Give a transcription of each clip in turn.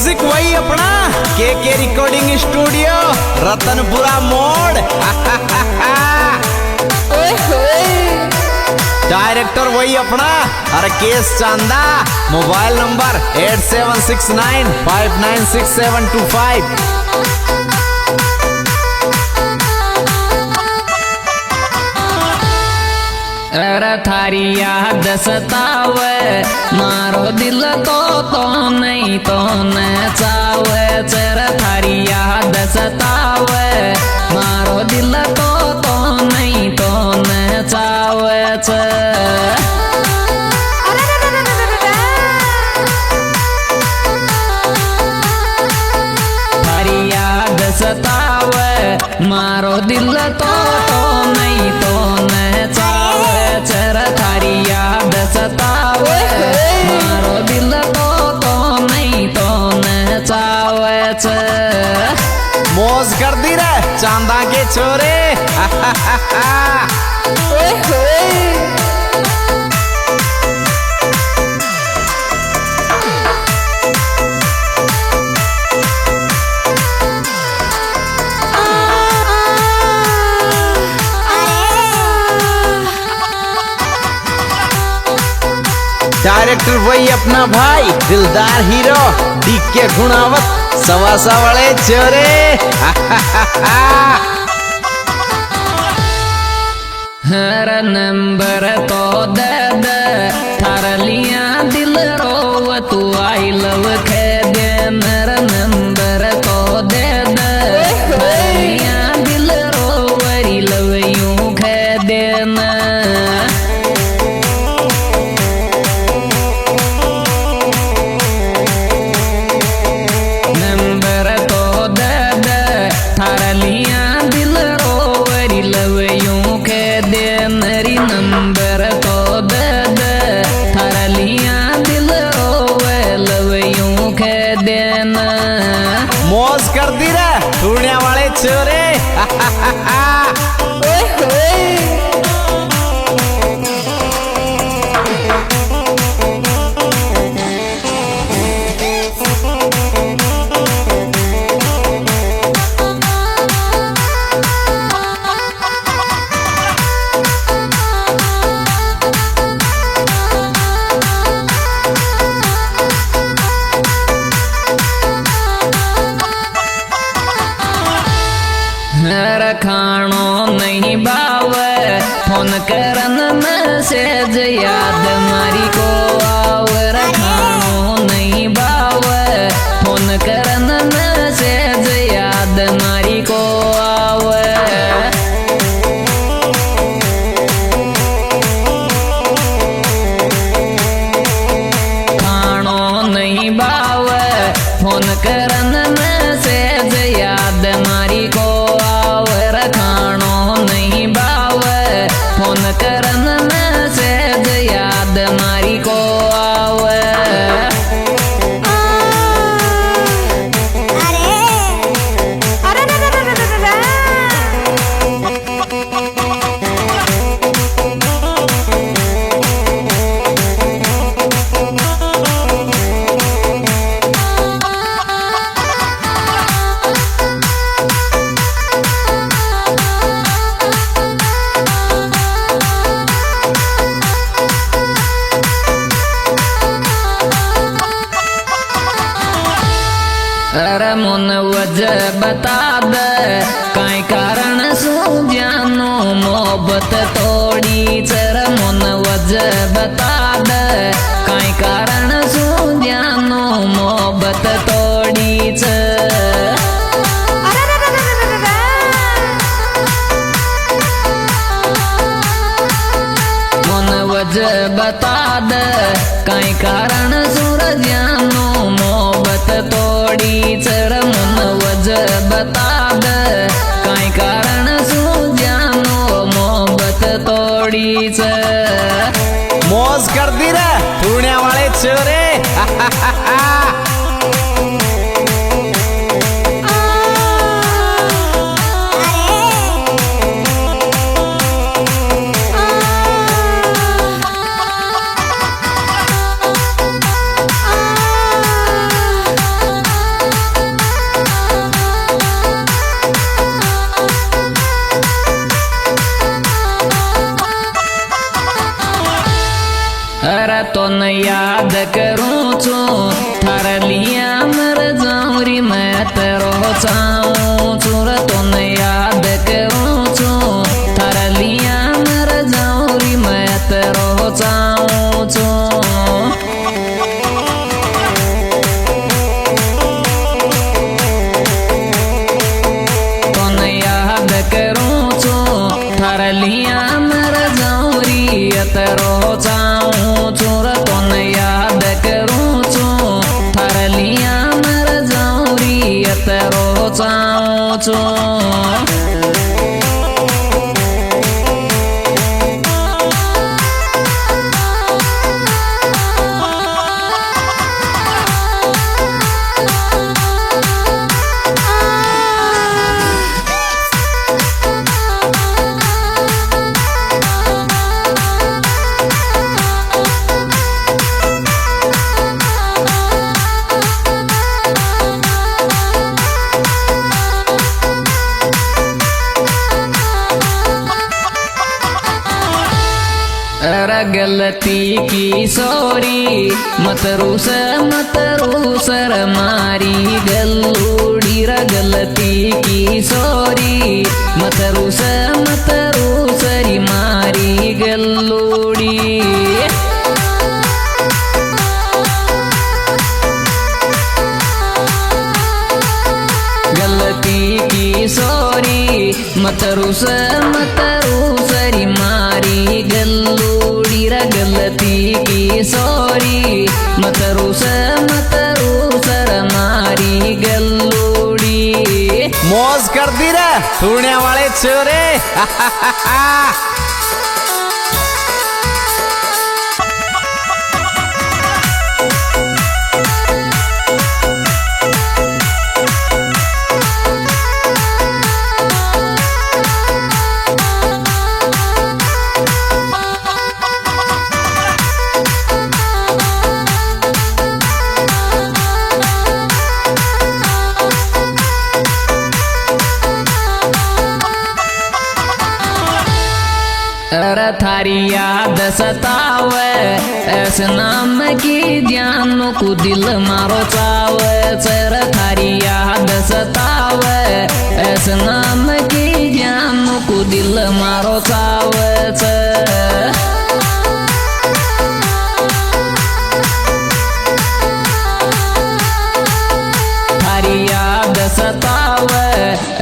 Music वही अपना के रिकॉर्डिंग स्टूडियो रतनपुरा मोड़। डायरेक्टर वही अपना राकेश चांदा। Mobile number 8769596725। थारी याद सतावे मारो दिल तो नहीं तो न चावे। चर थारी याद सतावे मारो दिल तो नहीं तो न चावे। थारी याद सतावे मारो दिल तो नहीं तो न चावे। चर थारी याद सतावे मारो दिल तो नहीं तो न चावे। मौज कर दी रे चांदा के छोरे। डायरेक्टर वही अपना भाई दिलदार हीरो डीके गुणावत सवासा वाले चोरे। हर नंबर तो दे दे थार लिया दिल रोव तू आई लव खे दे। मेर नंबर तो दे दे थार लिया दिल रोवरी लव यूं खे देना। नंबर तो दे दे थार लिया दिल रोवे लव यूं खे देना। मौज कर दी रे ढूंढने वाले चोरे। खानो नहीं बावे फोन करन मैसेज याद मारी को आवर। खानो नहीं बावे फोन करन मैसेज याद मारी को आवे। खानो नहीं बावे फोन करन मैसेज याद मारी को आवर। खानो नहीं बावे फोन करन मैसेज याद मारी को आवे। अरे मन वजह बता दे काई कारण सू जानो मोहब्बत तोड़ी। चर मन वजह बता दे काई कारण सू जानो मोहब्बत तोड़ी। मन वजह बता दे काई कारण सूरजानो मोहब्बत तोड़ी। चर मन वजह बता दे काई कारण सूरजानो मोहब्बत तोड़ी। मौज कर दी रे ढूंढने वाले चोरे। रे तो न याद करूं छू थार लिया मर जाऊं री मैं तेरो चाहूं छू रे तो न याद करूं छू थार लिया मर जाऊं री मैं तेरो चाहूं छू लिया मर जाऊं री तेरो चाहूं चोर तो न याद करूं छू थार लिया मर जाऊं री तेरो चाहूं छू गलती की सॉरी मत रूस मारी गलूड़ी रा गलती की सॉरी मत रूस री मारी गलूड़ी गलती की सॉरी मत रूस री मारी गलूड़ी रा गलती की सॉरी मत रूस मारी गलूड़ी मौज कर दी रे सुनने वाले छोरे थारी याद सतावे ऐस नाम की जानो को दिल मारो चावे सर थारी याद सतावे ऐस नाम की जानो को दिल मारो चावे थारी याद सतावे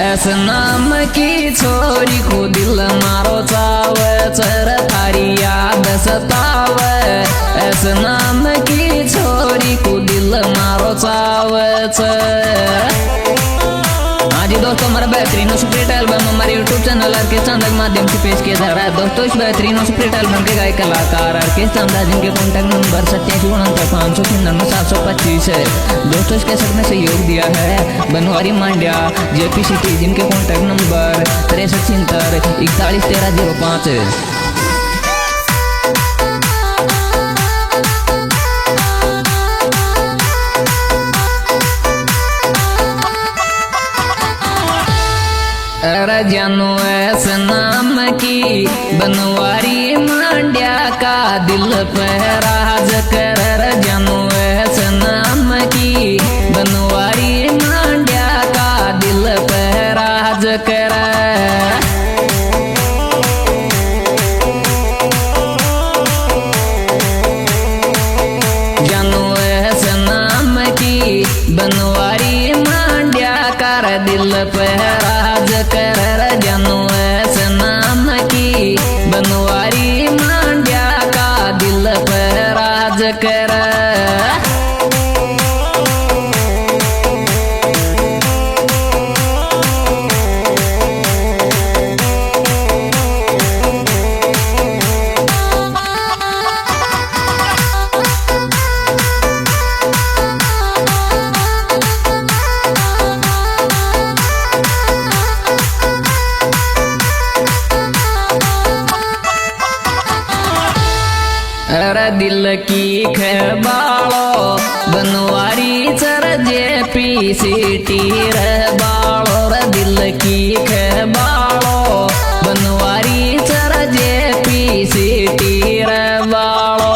ऐस नाम की छोरी को दिल मारो चावे सर थारी याद सतावे ऐस नाम की छोरी को दिल मारो चावे आज दोस्तों हमारा बेहतरीन सुपरहिट एल्बम हमारे यूट्यूब चैनल आरके चांदा के माध्यम से पेश किया जा रहा है। दोस्तों इस बेहतरीन सुपरहिट एल्बम के गायक कलाकार आरके चांदा जिनके कॉन्टैक्ट नंबर 8769 है। दोस्तों इस कैसेट में सहयोग दिया है बनवारी मांड्या जेपी सिटी जिनके कॉन्टैक्ट नंबर 6371411305। जानो ऐस नाम की बनवारी मांड्या का दिल पे राज कर जानो ऐस नाम की बनवारी मांड्या का दिल पे राज कर जानो ऐस नाम की बनवारी मांड्या कर दिल पे राज कर जानो ऐस नाम की बनवारी मांड्या का दिल पे राज कर दिल की खबालो बनवारी चर जेपी सिटी रे बालो रे दिल की खबालो बनवारी चर जेपी सिटी रे बालो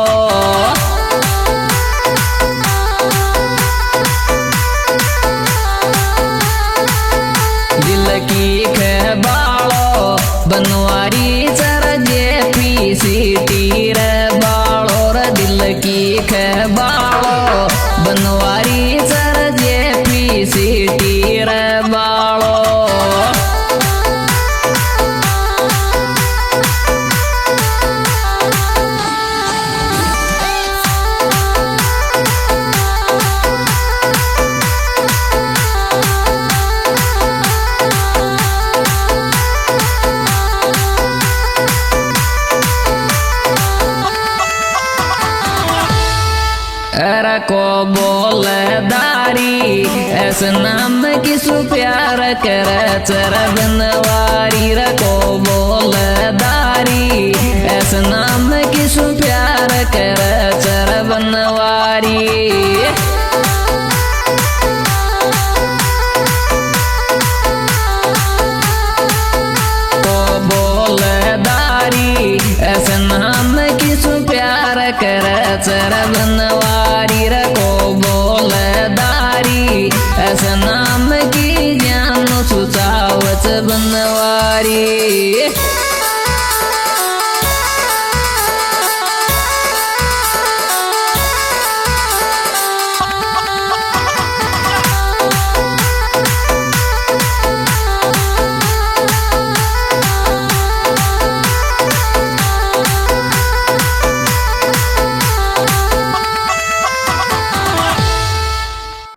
को बोलदारी ऐसे नाम की सु प्यार करे चर बनवारी रे को बोलदारी ऐसे नाम की सु प्यार करे चर बनवारी ऐसे नाम की सु प्यार करे चर बनवारी रे को बोलदारी ऐसे नाम की जान सुचावच बनवारी